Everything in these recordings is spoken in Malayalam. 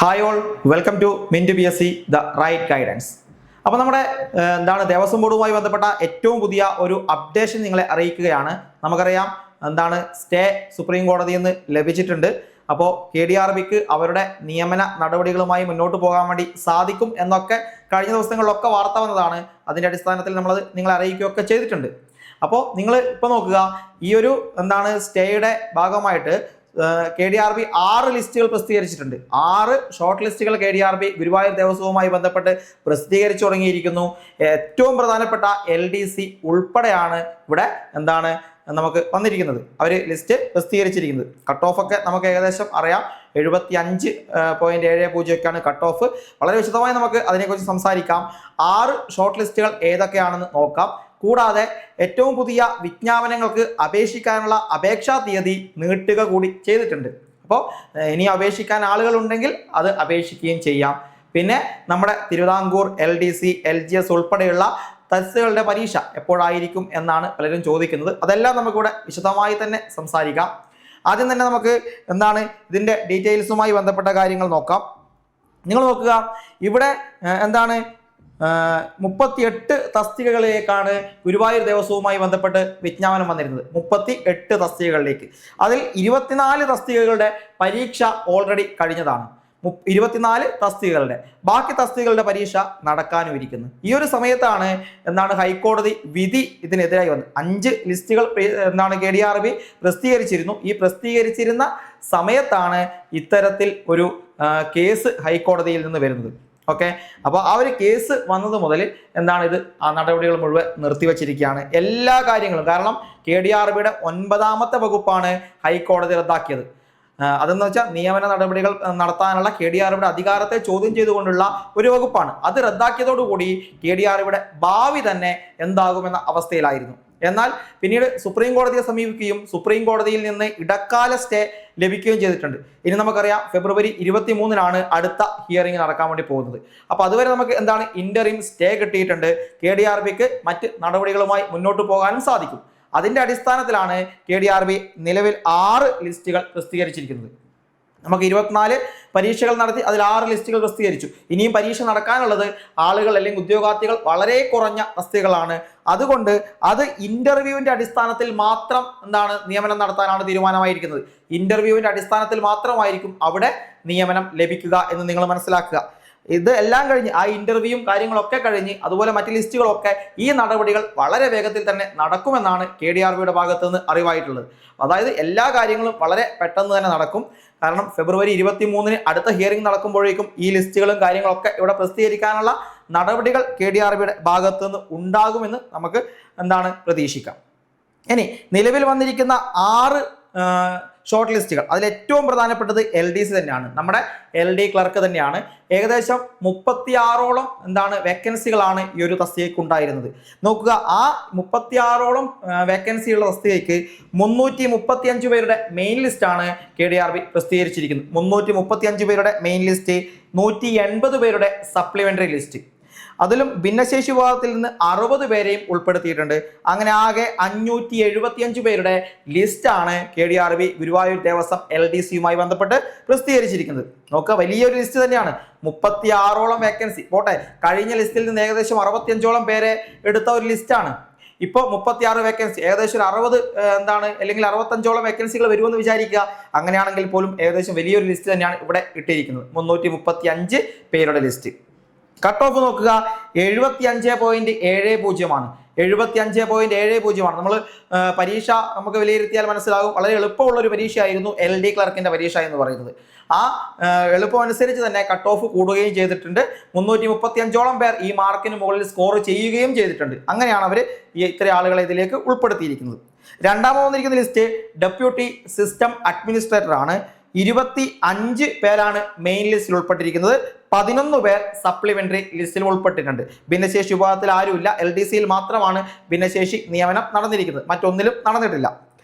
Hi all, welcome to mint PSC the right guidance. അപ്പോൾ നമ്മുടെ ദേവസ്വം ബോർഡുമായി ബന്ധപ്പെട്ട ഏറ്റവും പുതിയ ഒരു അപ്ഡേഷൻ നിങ്ങളെ അറിയിക്കുകയാണ്. നമുക്കറിയാം സ്റ്റേ സുപ്രീം കോടതിയിൽ നിന്ന് ലഭിച്ചിട്ടുണ്ട്. അപ്പോൾ KDRBക്ക് അവരുടെ നിയമന നടപടികളുമായി മുന്നോട്ട് പോകാൻ വേണ്ടി സാധിക്കും എന്നൊക്കെ കഴിഞ്ഞ ദിവസങ്ങളിലൊക്കെ വാർത്ത വന്നതാണ്. അതിൻ്റെ അടിസ്ഥാനത്തിൽ നമ്മളത് നിങ്ങളെ അറിയിക്കുകയൊക്കെ ചെയ്തിട്ടുണ്ട്. അപ്പോൾ നിങ്ങൾ ഇപ്പോൾ നോക്കുക, ഈ ഒരു സ്റ്റേയുടെ ഭാഗമായിട്ട് KDRB 6 ലിസ്റ്റുകൾ പ്രസിദ്ധീകരിച്ചിട്ടുണ്ട്. 6 ഷോർട്ട് ലിസ്റ്റുകൾ KDRB ഗുരുവായൂർ ദേവസ്വവുമായി ബന്ധപ്പെട്ട് പ്രസിദ്ധീകരിച്ചു തുടങ്ങിയിരിക്കുന്നു. ഏറ്റവും പ്രധാനപ്പെട്ട LDC ഉൾപ്പെടെയാണ് ഇവിടെ നമുക്ക് വന്നിരിക്കുന്നത്. അവർ ലിസ്റ്റ് പ്രസിദ്ധീകരിച്ചിരിക്കുന്നത്. കട്ട് ഓഫ് ഒക്കെ നമുക്ക് ഏകദേശം അറിയാം, 75.70 ഒക്കെയാണ് കട്ട് ഓഫ്. വളരെ വിശദമായി നമുക്ക് അതിനെക്കുറിച്ച് സംസാരിക്കാം. 6 ഷോർട്ട് ലിസ്റ്റുകൾ ഏതൊക്കെയാണെന്ന് നോക്കാം. കൂടാതെ ഏറ്റവും പുതിയ വിജ്ഞാപനങ്ങൾക്ക് അപേക്ഷിക്കാനുള്ള അപേക്ഷാ തീയതി നീട്ടുക കൂടി ചെയ്തിട്ടുണ്ട്. അപ്പോൾ ഇനി അപേക്ഷിക്കാൻ ആളുകളുണ്ടെങ്കിൽ അത് അപേക്ഷിക്കുകയും ചെയ്യാം. പിന്നെ നമ്മുടെ തിരുവിതാംകൂർ LDC LGS ഉൾപ്പെടെയുള്ള തസ്തികകളുടെ പരീക്ഷ എപ്പോഴായിരിക്കും എന്നാണ് പലരും ചോദിക്കുന്നത്. അതെല്ലാം നമുക്കിവിടെ വിശദമായി തന്നെ സംസാരിക്കാം. ആദ്യം തന്നെ നമുക്ക് ഇതിൻ്റെ ഡീറ്റെയിൽസുമായി ബന്ധപ്പെട്ട കാര്യങ്ങൾ നോക്കാം. നിങ്ങൾ നോക്കുക, ഇവിടെ 38 തസ്തികകളിലേക്കാണ് ഗുരുവായൂർ ദേവസ്വവുമായി ബന്ധപ്പെട്ട് വിജ്ഞാപനം വന്നിരുന്നത്. 38 തസ്തികകളിലേക്ക്. അതിൽ 24 തസ്തികകളുടെ പരീക്ഷ ഓൾറെഡി കഴിഞ്ഞതാണ്. 24 തസ്തികകളുടെ, ബാക്കി തസ്തികകളുടെ പരീക്ഷ നടക്കാനും ഇരിക്കുന്നു. ഈ ഒരു സമയത്താണ് ഹൈക്കോടതി വിധി ഇതിനെതിരായി വന്നത്. 5 ലിസ്റ്റുകൾ KDRB പ്രസിദ്ധീകരിച്ചിരുന്നു. ഈ പ്രസിദ്ധീകരിച്ചിരുന്ന സമയത്താണ് ഇത്തരത്തിൽ ഒരു കേസ് ഹൈക്കോടതിയിൽ നിന്ന് വരുന്നത്. ഓക്കെ, അപ്പോൾ ആ ഒരു കേസ് വന്നത് മുതൽ ആ നടപടികൾ മുഴുവൻ നിർത്തിവച്ചിരിക്കുകയാണ്, എല്ലാ കാര്യങ്ങളും. കാരണം KDRBയുടെ 9ാമത്തെ വകുപ്പാണ് ഹൈക്കോടതി റദ്ദാക്കിയത്. അതെന്ന് വെച്ചാൽ നിയമന നടപടികൾ നടത്താനുള്ള KDRBയുടെ അധികാരത്തെ ചോദ്യം ചെയ്തുകൊണ്ടുള്ള ഒരു വകുപ്പാണ്. അത് റദ്ദാക്കിയതോടുകൂടി KDRBയുടെ ഭാവി തന്നെ എന്താകുമെന്ന അവസ്ഥയിലായിരുന്നു. എന്നാൽ പിന്നീട് സുപ്രീം കോടതിയെ സമീപിക്കുകയും സുപ്രീം കോടതിയിൽ നിന്ന് ഇടക്കാല സ്റ്റേ ലഭിക്കുകയും ചെയ്തിട്ടുണ്ട്. ഇനി നമുക്കറിയാം, ഫെബ്രുവരി 23-നാണ് അടുത്ത ഹിയറിംഗ് നടക്കാൻ വേണ്ടി പോകുന്നത്. അപ്പോൾ അതുവരെ നമുക്ക് ഇന്ററിം സ്റ്റേ കിട്ടിയിട്ടുണ്ട്. KDRBക്ക് മറ്റ് നടപടികളുമായി മുന്നോട്ട് പോകാനും സാധിക്കും. അതിന്റെ അടിസ്ഥാനത്തിലാണ് KDRB നിലവിൽ 6 ലിസ്റ്റുകൾ പ്രസിദ്ധീകരിച്ചിരിക്കുന്നത്. നമുക്ക് 24 പരീക്ഷകൾ നടത്തി അതിൽ 6 ലിസ്റ്റുകൾ പ്രസിദ്ധീകരിച്ചു. ഇനിയും പരീക്ഷ നടക്കാനുള്ളത് ആളുകൾ അല്ലെങ്കിൽ ഉദ്യോഗാർത്ഥികൾ വളരെ കുറഞ്ഞ തസ്തികകളാണ്. അതുകൊണ്ട് അത് ഇന്റർവ്യൂവിന്റെ അടിസ്ഥാനത്തിൽ മാത്രം നിയമനം നടത്താനാണ് തീരുമാനമായിരിക്കുന്നത്. ഇന്റർവ്യൂവിന്റെ അടിസ്ഥാനത്തിൽ മാത്രമായിരിക്കും അവിടെ നിയമനം ലഭിക്കുക എന്ന് നിങ്ങൾ മനസ്സിലാക്കുക. ഇത് എല്ലാം കഴിഞ്ഞ് ആ ഇന്റർവ്യൂവും കാര്യങ്ങളൊക്കെ കഴിഞ്ഞ് അതുപോലെ മറ്റ് ലിസ്റ്റുകളൊക്കെ ഈ നടപടികൾ വളരെ വേഗത്തിൽ തന്നെ നടക്കുമെന്നാണ് KDRBയുടെ ഭാഗത്തു നിന്ന് അറിവായിട്ടുള്ളത്. അതായത് എല്ലാ കാര്യങ്ങളും വളരെ പെട്ടെന്ന് തന്നെ നടക്കും. കാരണം ഫെബ്രുവരി 23-ന് അടുത്ത ഹിയറിംഗ് നടക്കുമ്പോഴേക്കും ഈ ലിസ്റ്റുകളും കാര്യങ്ങളൊക്കെ ഇവിടെ പ്രസിദ്ധീകരിക്കാനുള്ള നടപടികൾ KDRBയുടെ ഭാഗത്തു നിന്ന് ഉണ്ടാകുമെന്ന് നമുക്ക് പ്രതീക്ഷിക്കാം. ഇനി നിലവിൽ വന്നിരിക്കുന്ന 6 ഷോർട്ട് ലിസ്റ്റുകൾ, അതിൽ ഏറ്റവും പ്രധാനപ്പെട്ടത് LDC തന്നെയാണ്. നമ്മുടെ LD ക്ലർക്ക് തന്നെയാണ്. ഏകദേശം 36ഓളം വേക്കൻസികളാണ് ഈ ഒരു തസ്തികയ്ക്ക് ഉണ്ടായിരുന്നത്. നോക്കുക, ആ 36ഓളം വേക്കൻസിയുള്ള തസ്തികയ്ക്ക് 335 പേരുടെ മെയിൻ ലിസ്റ്റാണ് KDRB പ്രസിദ്ധീകരിച്ചിരിക്കുന്നത്. 335 പേരുടെ മെയിൻ ലിസ്റ്റ്, 180 പേരുടെ സപ്ലിമെന്ററി ലിസ്റ്റ്. അതിലും ഭിന്നശേഷി വിഭാഗത്തിൽ നിന്ന് 60 പേരെയും ഉൾപ്പെടുത്തിയിട്ടുണ്ട്. അങ്ങനെ ആകെ 575 പേരുടെ ലിസ്റ്റാണ് KDRB ഗുരുവായൂർ ദേവസ്വം LDCയുമായി ബന്ധപ്പെട്ട് പ്രസിദ്ധീകരിച്ചിരിക്കുന്നത്. നോക്കുക, വലിയൊരു ലിസ്റ്റ് തന്നെയാണ്. 36ഓളം വേക്കൻസി പോട്ടെ, കഴിഞ്ഞ ലിസ്റ്റിൽ നിന്ന് ഏകദേശം 65ഓളം പേരെ എടുത്ത ഒരു ലിസ്റ്റാണ്. ഇപ്പോൾ 36 വേക്കൻസി, ഏകദേശം 60 അല്ലെങ്കിൽ 65ഓളം വേക്കൻസികൾ വരുമെന്ന് വിചാരിക്കുക. അങ്ങനെയാണെങ്കിൽ പോലും ഏകദേശം വലിയൊരു ലിസ്റ്റ് തന്നെയാണ് ഇവിടെ ഇട്ടിരിക്കുന്നത്. 335 പേരുടെ ലിസ്റ്റ്. കട്ട് ഓഫ് നോക്കുക, 75.70 ആണ്. 75.70 ആണ്. നമ്മൾ പരീക്ഷ നമുക്ക് വിലയിരുത്തിയാൽ മനസ്സിലാകും, വളരെ എളുപ്പമുള്ള ഒരു പരീക്ഷയായിരുന്നു LD ക്ലർക്കിന്റെ പരീക്ഷ എന്ന് പറയുന്നത്. ആ എളുപ്പം അനുസരിച്ച് തന്നെ കട്ട് ഓഫ് കൂടുകയും ചെയ്തിട്ടുണ്ട്. 335ഓളം പേർ ഈ മാർക്കിന് മുകളിൽ സ്കോർ ചെയ്യുകയും ചെയ്തിട്ടുണ്ട്. അങ്ങനെയാണ് അവർ ഇത്ര ആളുകളെ ഇതിലേക്ക് ഉൾപ്പെടുത്തിയിരിക്കുന്നത്. രണ്ടാമത് വന്നിരിക്കുന്ന ലിസ്റ്റ് ഡെപ്യൂട്ടി സിസ്റ്റം അഡ്മിനിസ്ട്രേറ്റർ ആണ്. 25 പേരാണ് മെയിൻ ലിസ്റ്റിൽ ഉൾപ്പെട്ടിരിക്കുന്നത്. 11 പേർ സപ്ലിമെന്ററി ലിസ്റ്റിൽ ഉൾപ്പെട്ടിട്ടുണ്ട്. ഭിന്നശേഷി വിഭാഗത്തിൽ ആരുമില്ല. LDCയിൽ മാത്രമാണ് ഭിന്നശേഷി നിയമനം നടന്നിരിക്കുന്നത്, മറ്റൊന്നിലും നടന്നിട്ടില്ല.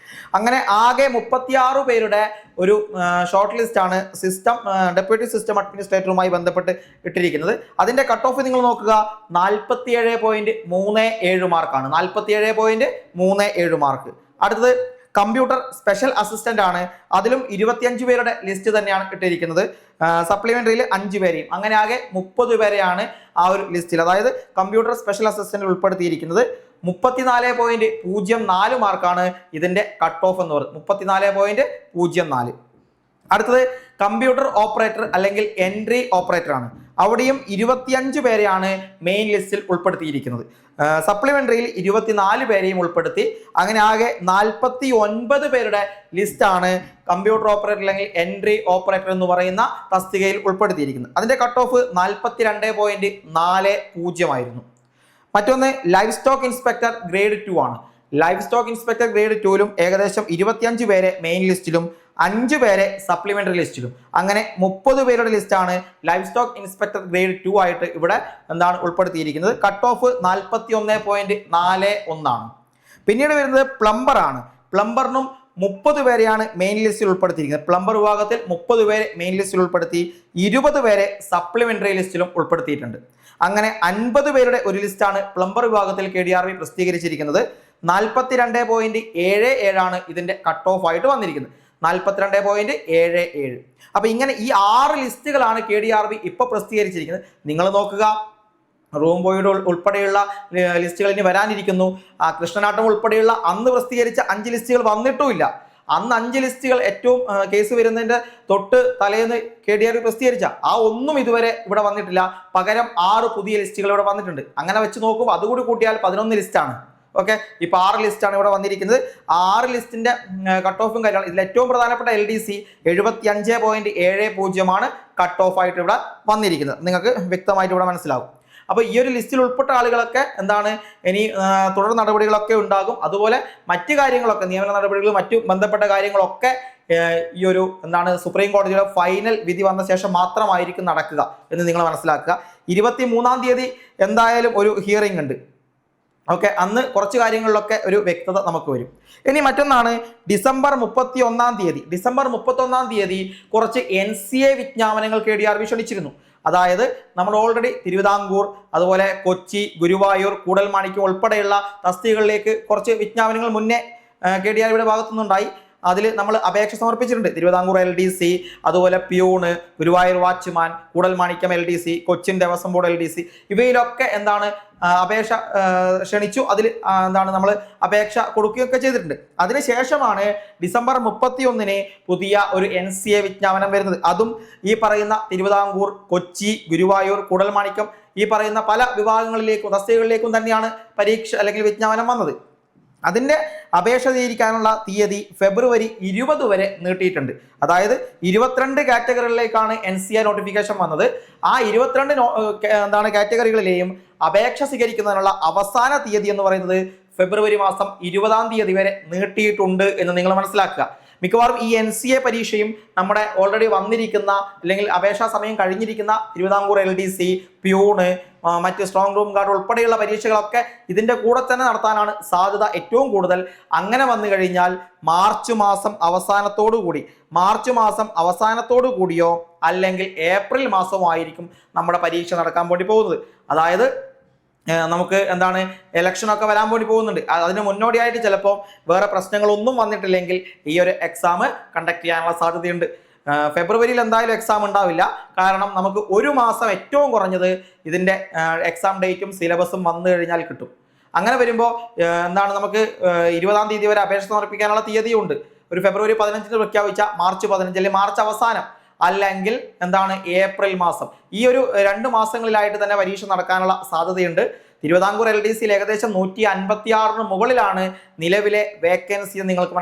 അങ്ങനെ ആകെ 36 പേരുടെ ഒരു ഷോർട്ട് ലിസ്റ്റ് ആണ് ഡെപ്യൂട്ടി സിസ്റ്റം അഡ്മിനിസ്ട്രേറ്ററുമായി ബന്ധപ്പെട്ട് ഇട്ടിരിക്കുന്നത്. അതിന്റെ കട്ട് ഓഫ് നിങ്ങൾ നോക്കുക, 47.37 മാർക്കാണ്. 47.37 മാർക്ക്. അടുത്തത് കമ്പ്യൂട്ടർ സ്പെഷ്യൽ അസിസ്റ്റന്റ് ആണ്. അതിലും 25 പേരുടെ ലിസ്റ്റ് തന്നെയാണ് ഇട്ടിരിക്കുന്നത്. സപ്ലിമെന്ററിയിൽ 5 പേരെയും, അങ്ങനെ ആകെ 30 പേരെയാണ് ആ ഒരു ലിസ്റ്റിൽ, അതായത് കമ്പ്യൂട്ടർ സ്പെഷ്യൽ അസിസ്റ്റന്റിൽ ഉൾപ്പെടുത്തിയിരിക്കുന്നത്. 34.04 മാർക്കാണ് ഇതിന്റെ കട്ട് ഓഫ് എന്ന് പറയുന്നത്. 34.04. അടുത്തത് കമ്പ്യൂട്ടർ ഓപ്പറേറ്റർ അല്ലെങ്കിൽ എൻട്രി ഓപ്പറേറ്റർ ആണ്. അവിടെയും 25 പേരെയാണ് മെയിൻ ലിസ്റ്റിൽ ഉൾപ്പെടുത്തിയിരിക്കുന്നത്. സപ്ലിമെന്ററിയിൽ 24 പേരെയും ഉൾപ്പെടുത്തി. അങ്ങനെ ആകെ 49 പേരുടെ ലിസ്റ്റാണ് കമ്പ്യൂട്ടർ ഓപ്പറേറ്റർ അല്ലെങ്കിൽ എൻട്രി ഓപ്പറേറ്റർ എന്ന് പറയുന്ന തസ്തികയിൽ ഉൾപ്പെടുത്തിയിരിക്കുന്നത്. അതിന്റെ കട്ട് ഓഫ് 42.40 ആയിരുന്നു. മറ്റൊന്ന് ലൈഫ് സ്റ്റോക്ക് ഇൻസ്പെക്ടർ ഗ്രേഡ് 2 ആണ്. ലൈഫ് സ്റ്റോക്ക് ഇൻസ്പെക്ടർ ഗ്രേഡ് 2ലും ഏകദേശം 25 പേരെ മെയിൻ ലിസ്റ്റിലും 5 പേരെ സപ്ലിമെന്ററി ലിസ്റ്റിലും, അങ്ങനെ 30 പേരുടെ ലിസ്റ്റാണ് ലൈഫ് സ്റ്റോക്ക് ഇൻസ്പെക്ടർ ഗ്രേഡ് 2 ആയിട്ട് ഇവിടെ ഉൾപ്പെടുത്തിയിരിക്കുന്നത്. കട്ട് ഓഫ് 41.41 ആണ്. പിന്നീട് വരുന്നത് പ്ലംബർ ആണ്. പ്ലംബറിനും 30 പേരെയാണ് മെയിൻ ലിസ്റ്റിൽ ഉൾപ്പെടുത്തിയിരിക്കുന്നത്. പ്ലംബർ വിഭാഗത്തിൽ 30 പേരെ മെയിൻ ലിസ്റ്റിൽ ഉൾപ്പെടുത്തി, 20 പേരെ സപ്ലിമെന്ററി ലിസ്റ്റിലും ഉൾപ്പെടുത്തിയിട്ടുണ്ട്. അങ്ങനെ 50 പേരുടെ ഒരു ലിസ്റ്റാണ് പ്ലംബർ വിഭാഗത്തിൽ KDRB പ്രസിദ്ധീകരിച്ചിരിക്കുന്നത്. 42.77 ആണ് ഇതിന്റെ കട്ട് ഓഫ് ആയിട്ട് വന്നിരിക്കുന്നത്. 42.77. അപ്പൊ ഇങ്ങനെ ഈ 6 ലിസ്റ്റുകളാണ് KDRB ഇപ്പൊ പ്രസിദ്ധീകരിച്ചിരിക്കുന്നത്. നിങ്ങൾ നോക്കുക, റൂം ബോയുടെ ഉൾപ്പെടെയുള്ള ലിസ്റ്റുകൾ ഇനി വരാനിരിക്കുന്നു. കൃഷ്ണനാട്ടം ഉൾപ്പെടെയുള്ള അന്ന് പ്രസിദ്ധീകരിച്ച 5 ലിസ്റ്റുകൾ വന്നിട്ടുമില്ല. അന്ന് 5 ലിസ്റ്റുകൾ ഏറ്റവും കേസ് വരുന്നതിന്റെ തൊട്ട് തലേന്ന് KDRB പ്രസിദ്ധീകരിച്ച ആ ഒന്നും ഇതുവരെ ഇവിടെ വന്നിട്ടില്ല. പകരം 6 പുതിയ ലിസ്റ്റുകൾ ഇവിടെ വന്നിട്ടുണ്ട്. അങ്ങനെ വെച്ച് നോക്കുമ്പോൾ അതുകൂടി കൂട്ടിയാൽ 11 ലിസ്റ്റാണ്. ഓക്കെ, ഇപ്പൊ 6 ലിസ്റ്റാണ് ഇവിടെ വന്നിരിക്കുന്നത്. 6 ലിസ്റ്റിന്റെ കട്ട് ഓഫും കാര്യങ്ങളും. ഇതിൽ ഏറ്റവും പ്രധാനപ്പെട്ട LDC 75.70 ആണ് കട്ട് ഓഫ് ആയിട്ട് ഇവിടെ വന്നിരിക്കുന്നത്. നിങ്ങൾക്ക് വ്യക്തമായിട്ട് ഇവിടെ മനസ്സിലാവും. അപ്പൊ ഈ ഒരു ലിസ്റ്റിൽ ഉൾപ്പെട്ട ആളുകളൊക്കെ ഇനി തുടർ നടപടികളൊക്കെ ഉണ്ടാകും. അതുപോലെ മറ്റു കാര്യങ്ങളൊക്കെ, നിയമന നടപടികൾ, മറ്റു ബന്ധപ്പെട്ട കാര്യങ്ങളൊക്കെ ഈ ഒരു സുപ്രീം കോടതിയുടെ ഫൈനൽ വിധി വന്ന ശേഷം മാത്രമായിരിക്കും നടക്കുക എന്ന് നിങ്ങൾ മനസ്സിലാക്കുക. 23-ാം തീയതി എന്തായാലും ഒരു ഹിയറിംഗ് ഉണ്ട്. ഓക്കെ, അന്ന് കുറച്ച് കാര്യങ്ങളിലൊക്കെ ഒരു വ്യക്തത നമുക്ക് വരും. ഇനി മറ്റൊന്നാണ് ഡിസംബർ 31-ാം തീയതി. ഡിസംബർ 31-ാം തീയതി കുറച്ച് NCA വിജ്ഞാപനങ്ങൾ KDRB ക്ഷണിച്ചിരുന്നു. അതായത് നമ്മൾ ഓൾറെഡി തിരുവിതാംകൂർ, അതുപോലെ കൊച്ചി, ഗുരുവായൂർ, കൂടൽമാണിക്യം ഉൾപ്പെടെയുള്ള തസ്തികകളിലേക്ക് കുറച്ച് വിജ്ഞാപനങ്ങൾ മുന്നേ KDRBയുടെ ഭാഗത്തുനിന്നുണ്ടായി. അതിൽ നമ്മൾ അപേക്ഷ സമർപ്പിച്ചിട്ടുണ്ട്. തിരുവിതാംകൂർ LDC, അതുപോലെ peon, Guruvayur watchman, Koodalmanikyam LDC, Cochin Devaswom board LDC, ഇവയിലൊക്കെ അപേക്ഷ ക്ഷണിച്ചു. അതിൽ നമ്മൾ അപേക്ഷ കൊടുക്കുകയൊക്കെ ചെയ്തിട്ടുണ്ട്. അതിനുശേഷമാണ് ഡിസംബർ 31-ന് പുതിയ ഒരു NCA വിജ്ഞാപനം വരുന്നത്. അതും ഈ പറയുന്ന തിരുവിതാംകൂർ, കൊച്ചി, ഗുരുവായൂർ, കൂടൽമാണിക്യം ഈ പറയുന്ന പല വിഭാഗങ്ങളിലേക്കും തസ്തികകളിലേക്കും തന്നെയാണ് പരീക്ഷ അല്ലെങ്കിൽ വിജ്ഞാപനം വന്നത്. അതിന്റെ അപേക്ഷ സ്വീകരിക്കാനുള്ള തീയതി ഫെബ്രുവരി 20 വരെ നീട്ടിയിട്ടുണ്ട്. അതായത് 22 കാറ്റഗറികളിലേക്കാണ് NCA നോട്ടിഫിക്കേഷൻ വന്നത്. ആ 22 കാറ്റഗറികളിലെയും അപേക്ഷ സ്വീകരിക്കുന്നതിനുള്ള അവസാന തീയതി എന്ന് പറയുന്നത് ഫെബ്രുവരി മാസം 20-ാം തീയതി വരെ നീട്ടിയിട്ടുണ്ട് എന്ന് നിങ്ങൾ മനസ്സിലാക്കുക. മിക്കവാറും ഈ NCA പരീക്ഷയും നമ്മുടെ ഓൾറെഡി വന്നിരിക്കുന്ന അല്ലെങ്കിൽ അപേക്ഷാ സമയം കഴിഞ്ഞിരിക്കുന്ന തിരുവിതാംകൂർ LDC, പ്യൂണ്, മറ്റ് സ്ട്രോങ് റൂം ഗാർഡ് ഉൾപ്പെടെയുള്ള പരീക്ഷകളൊക്കെ ഇതിന്റെ കൂടെ തന്നെ നടത്താനാണ് സാധ്യത ഏറ്റവും കൂടുതൽ. അങ്ങനെ വന്നു കഴിഞ്ഞാൽ മാർച്ച് മാസം അവസാനത്തോടു കൂടിയോ അല്ലെങ്കിൽ ഏപ്രിൽ മാസമോ ആയിരിക്കും നമ്മുടെ പരീക്ഷ നടക്കാൻ വേണ്ടി പോകുന്നത്. അതായത് നമുക്ക് ഇലക്ഷനൊക്കെ വരാൻ വേണ്ടി പോകുന്നുണ്ട്. അതിന് മുന്നോടിയായിട്ട് ചിലപ്പോൾ വേറെ പ്രശ്നങ്ങളൊന്നും വന്നിട്ടില്ലെങ്കിൽ ഈ ഒരു എക്സാം കണ്ടക്ട് ചെയ്യാനുള്ള സാധ്യതയുണ്ട്. ഫെബ്രുവരിയിൽ എന്തായാലും എക്സാം ഉണ്ടാവില്ല. കാരണം നമുക്ക് ഒരു മാസം ഏറ്റവും കുറഞ്ഞത് ഇതിന്റെ എക്സാം ഡേറ്റും സിലബസും വന്നു കഴിഞ്ഞാൽ കിട്ടും. അങ്ങനെ വരുമ്പോൾ നമുക്ക് 20-ാം തീയതി വരെ അപേക്ഷ സമർപ്പിക്കാനുള്ള തീയതിയുണ്ട്. ഒരു ഫെബ്രുവരി 15-ന് പ്രഖ്യാപിച്ച മാർച്ച് 15 അല്ലെങ്കിൽ മാർച്ച് അവസാനം, അല്ലെങ്കിൽ ഏപ്രിൽ മാസം, ഈ ഒരു 2 മാസങ്ങളിലായിട്ട് തന്നെ പരീക്ഷ നടക്കാനുള്ള സാധ്യതയുണ്ട്. തിരുവിതാംകൂർ LDCയിൽ ഏകദേശം 156-ന് മുകളിലാണ് നിലവിലെ വേക്കൻസി എന്ന് നിങ്ങൾക്ക്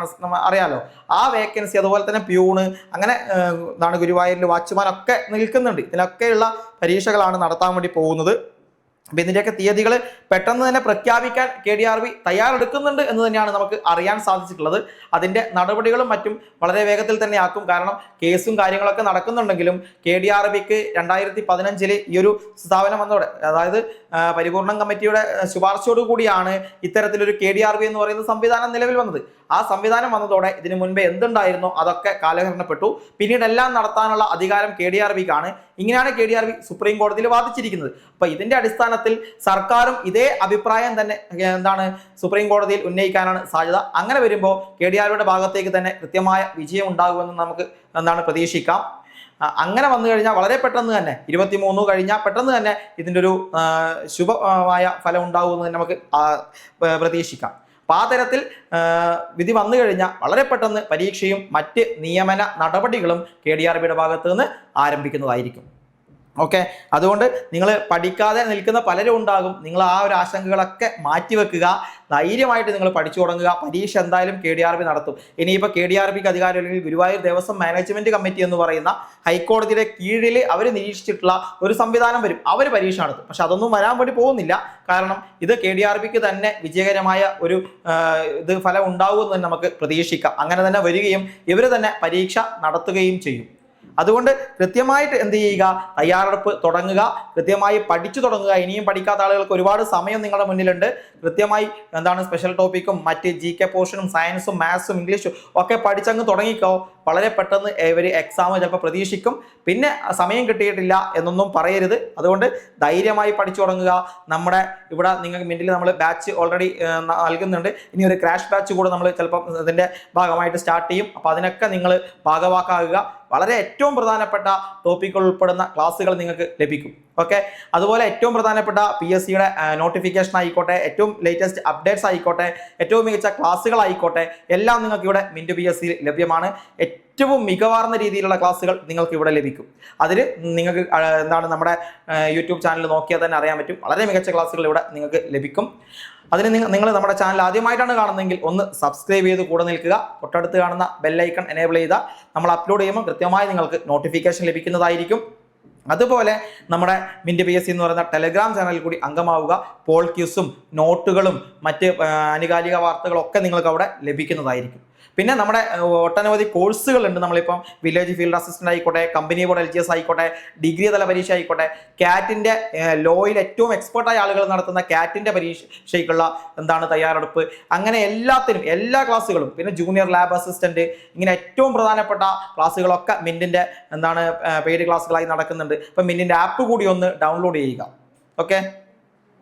അറിയാലോ. ആ വേക്കൻസി, അതുപോലെ തന്നെ പ്യൂണ്, അങ്ങനെ ഗുരുവായൂരിൽ വാച്ച്മാൻ ഒക്കെ നിൽക്കുന്നുണ്ട്. ഇതിനൊക്കെയുള്ള പരീക്ഷകളാണ് നടത്താൻ വേണ്ടി പോകുന്നത്. അപ്പൊ ഇതിന്റെയൊക്കെ തീയതികൾ പെട്ടെന്ന് തന്നെ പ്രഖ്യാപിക്കാൻ KDRB തയ്യാറെടുക്കുന്നുണ്ട് എന്ന് തന്നെയാണ് നമുക്ക് അറിയാൻ സാധിച്ചിട്ടുള്ളത്. അതിന്റെ നടപടികളും മറ്റും വളരെ വേഗത്തിൽ തന്നെ ആക്കും. കാരണം കേസും കാര്യങ്ങളൊക്കെ നടക്കുന്നുണ്ടെങ്കിലും KDRBക്ക് 2015 ഈ ഒരു സ്ഥാപനം വന്നതോടെ, അതായത് പരിപൂർണം കമ്മിറ്റിയുടെ ശുപാർശയോടു കൂടിയാണ് ഇത്തരത്തിലൊരു KDRB എന്ന് പറയുന്ന സംവിധാനം നിലവിൽ വന്നത്. ആ സംവിധാനം വന്നതോടെ ഇതിനു മുൻപേ എന്തുണ്ടായിരുന്നോ അതൊക്കെ കാലഹരണപ്പെട്ടു. പിന്നീട് എല്ലാം നടത്താനുള്ള അധികാരം KDRBക്കാണ്. ഇങ്ങനെയാണ് KDRB സുപ്രീം കോടതിയിൽ വാദിച്ചിരിക്കുന്നത്. അപ്പൊ ഇതിന്റെ അടിസ്ഥാനത്തിൽ സർക്കാരും ഇതേ അഭിപ്രായം തന്നെ സുപ്രീം കോടതിയിൽ ഉന്നയിക്കാനാണ് സാധ്യത. അങ്ങനെ വരുമ്പോൾ KDRBയുടെ ഭാഗത്തേക്ക് തന്നെ കൃത്യമായ വിജയം ഉണ്ടാകുമെന്ന് നമുക്ക് പ്രതീക്ഷിക്കാം. അങ്ങനെ വന്നു കഴിഞ്ഞാൽ വളരെ പെട്ടെന്ന് തന്നെ 23 കഴിഞ്ഞാൽ പെട്ടെന്ന് തന്നെ ഇതിൻ്റെ ഒരു ശുഭമായ ഫലം ഉണ്ടാകുമെന്ന് നമുക്ക് പ്രതീക്ഷിക്കാം. അപ്പോൾ ആ തരത്തിൽ വിധി വന്നു കഴിഞ്ഞാൽ വളരെ പെട്ടെന്ന് പരീക്ഷയും മറ്റ് നിയമന നടപടികളും KDRBയുടെ ഭാഗത്ത് നിന്ന് ആരംഭിക്കുന്നതായിരിക്കും. ഓക്കെ, അതുകൊണ്ട് നിങ്ങൾ പഠിക്കാതെ നിൽക്കുന്ന പലരും ഉണ്ടാകും. നിങ്ങൾ ആ ഒരു ആശങ്കകളൊക്കെ മാറ്റിവെക്കുക, ധൈര്യമായിട്ട് നിങ്ങൾ പഠിച്ചു തുടങ്ങുക. പരീക്ഷ എന്തായാലും KDRB നടത്തും. ഇനിയിപ്പോൾ KDRBക്ക് അധികാരം അല്ലെങ്കിൽ ഗുരുവായൂർ ദേവസ്വം മാനേജ്മെന്റ് കമ്മിറ്റി എന്ന് പറയുന്ന ഹൈക്കോടതിയുടെ കീഴിൽ അവർ നിരീക്ഷിച്ചിട്ടുള്ള ഒരു സംവിധാനം വരും. അവർ പരീക്ഷ നടത്തും. പക്ഷെ അതൊന്നും വരാൻ വേണ്ടി പോകുന്നില്ല. കാരണം ഇത് KDRBക്ക് തന്നെ വിജയകരമായ ഒരു ഫലം ഉണ്ടാകുമെന്ന് തന്നെ നമുക്ക് പ്രതീക്ഷിക്കാം. അങ്ങനെ തന്നെ വരികയും ഇവർ തന്നെ പരീക്ഷ നടത്തുകയും ചെയ്യും. അതുകൊണ്ട് കൃത്യമായിട്ട് എന്ത് ചെയ്യുക, തയ്യാറെടുപ്പ് തുടങ്ങുക, കൃത്യമായി പഠിച്ചു തുടങ്ങുക. ഇനിയും പഠിക്കാത്ത ആളുകൾക്ക് ഒരുപാട് സമയം നിങ്ങളുടെ മുന്നിലുണ്ട്. കൃത്യമായി സ്പെഷ്യൽ ടോപ്പിക്കും മറ്റ് GK പോർഷനും സയൻസും മാത്സും ഇംഗ്ലീഷും ഒക്കെ പഠിച്ചങ്ങ് തുടങ്ങിക്കോ. വളരെ പെട്ടെന്ന് ഇവർ എക്സാം ചിലപ്പോൾ പ്രതീക്ഷിക്കും. പിന്നെ സമയം കിട്ടിയിട്ടില്ല എന്നൊന്നും പറയരുത്. അതുകൊണ്ട് ധൈര്യമായി പഠിച്ചു തുടങ്ങുക. നമ്മുടെ ഇവിടെ നിങ്ങൾക്ക് മിന്നിൽ നമ്മൾ ബാച്ച് ഓൾറെഡി നൽകുന്നുണ്ട്. ഇനി ഒരു ക്രാഷ് ബാച്ച് കൂടെ നമ്മൾ ചിലപ്പം അതിൻ്റെ ഭാഗമായിട്ട് സ്റ്റാർട്ട് ചെയ്യും. അപ്പോൾ അതിനൊക്കെ നിങ്ങൾ ഭാഗവാക്കാകുക. വളരെ ഏറ്റവും പ്രധാനപ്പെട്ട ടോപ്പിക്കുകൾ ഉൾപ്പെടുന്ന ക്ലാസ്സുകൾ നിങ്ങൾക്ക് ലഭിക്കും. ഓക്കെ, അതുപോലെ ഏറ്റവും പ്രധാനപ്പെട്ട PSCയുടെ നോട്ടിഫിക്കേഷൻ ആയിക്കോട്ടെ, ഏറ്റവും ലേറ്റസ്റ്റ് അപ്ഡേറ്റ്സ് ആയിക്കോട്ടെ, ഏറ്റവും മികച്ച ക്ലാസ്സുകളായിക്കോട്ടെ, എല്ലാം നിങ്ങൾക്ക് ഇവിടെ മിന്റ് PSC ലഭ്യമാണ്. ഏറ്റവും മികവാർന്ന രീതിയിലുള്ള ക്ലാസ്സുകൾ നിങ്ങൾക്ക് ഇവിടെ ലഭിക്കും. അതിൽ നിങ്ങൾക്ക് നമ്മുടെ യൂട്യൂബ് ചാനൽ നോക്കിയാൽ തന്നെ അറിയാൻ പറ്റും. വളരെ മികച്ച ക്ലാസ്സുകൾ ഇവിടെ നിങ്ങൾക്ക് ലഭിക്കും. അതിന് നിങ്ങൾ നമ്മുടെ ചാനൽ ആദ്യമായിട്ടാണ് കാണുന്നതെങ്കിൽ ഒന്ന് സബ്സ്ക്രൈബ് ചെയ്ത് കൂടെ നിൽക്കുക. തൊട്ടടുത്ത് കാണുന്ന ബെല്ലൈക്കൺ എനേബിൾ ചെയ്താൽ നമ്മൾ അപ്ലോഡ് ചെയ്യുമ്പോൾ കൃത്യമായി നിങ്ങൾക്ക് നോട്ടിഫിക്കേഷൻ ലഭിക്കുന്നതായിരിക്കും. അതുപോലെ നമ്മുടെ മിന്റ് PSC എന്ന് പറയുന്ന ടെലഗ്രാം ചാനലിൽ കൂടി അംഗമാവുക. പോൾ ക്യൂസും നോട്ടുകളും മറ്റ് ആനുകാലിക വാർത്തകളൊക്കെ നിങ്ങൾക്ക് അവിടെ ലഭിക്കുന്നതായിരിക്കും. പിന്നെ നമ്മുടെ ഒട്ടനവധി കോഴ്സുകളുണ്ട്. നമ്മളിപ്പം വില്ലേജ് ഫീൽഡ് അസിസ്റ്റന്റ് ആയിക്കോട്ടെ, കമ്പനി ബോർഡ് LGS ആയിക്കോട്ടെ, ഡിഗ്രി തല പരീക്ഷ ആയിക്കോട്ടെ, കാറ്റിന്റെ ലോയിൽ ഏറ്റവും എക്സ്പേർട്ടായ ആളുകൾ നടത്തുന്ന കാറ്റിന്റെ പരീക്ഷയ്ക്കുള്ള തയ്യാറെടുപ്പ്, അങ്ങനെ എല്ലാത്തിനും എല്ലാ ക്ലാസ്സുകളും, പിന്നെ ജൂനിയർ ലാബ് അസിസ്റ്റന്റ്, ഇങ്ങനെ ഏറ്റവും പ്രധാനപ്പെട്ട ക്ലാസ്സുകളൊക്കെ മിന്റിന്റെ പെയ്ഡ് ക്ലാസ്സുകളായി നടക്കുന്നുണ്ട്. അപ്പം മിന്റിന്റെ ആപ്പ് കൂടി ഒന്ന് ഡൗൺലോഡ് ചെയ്യുക. ഓക്കെ.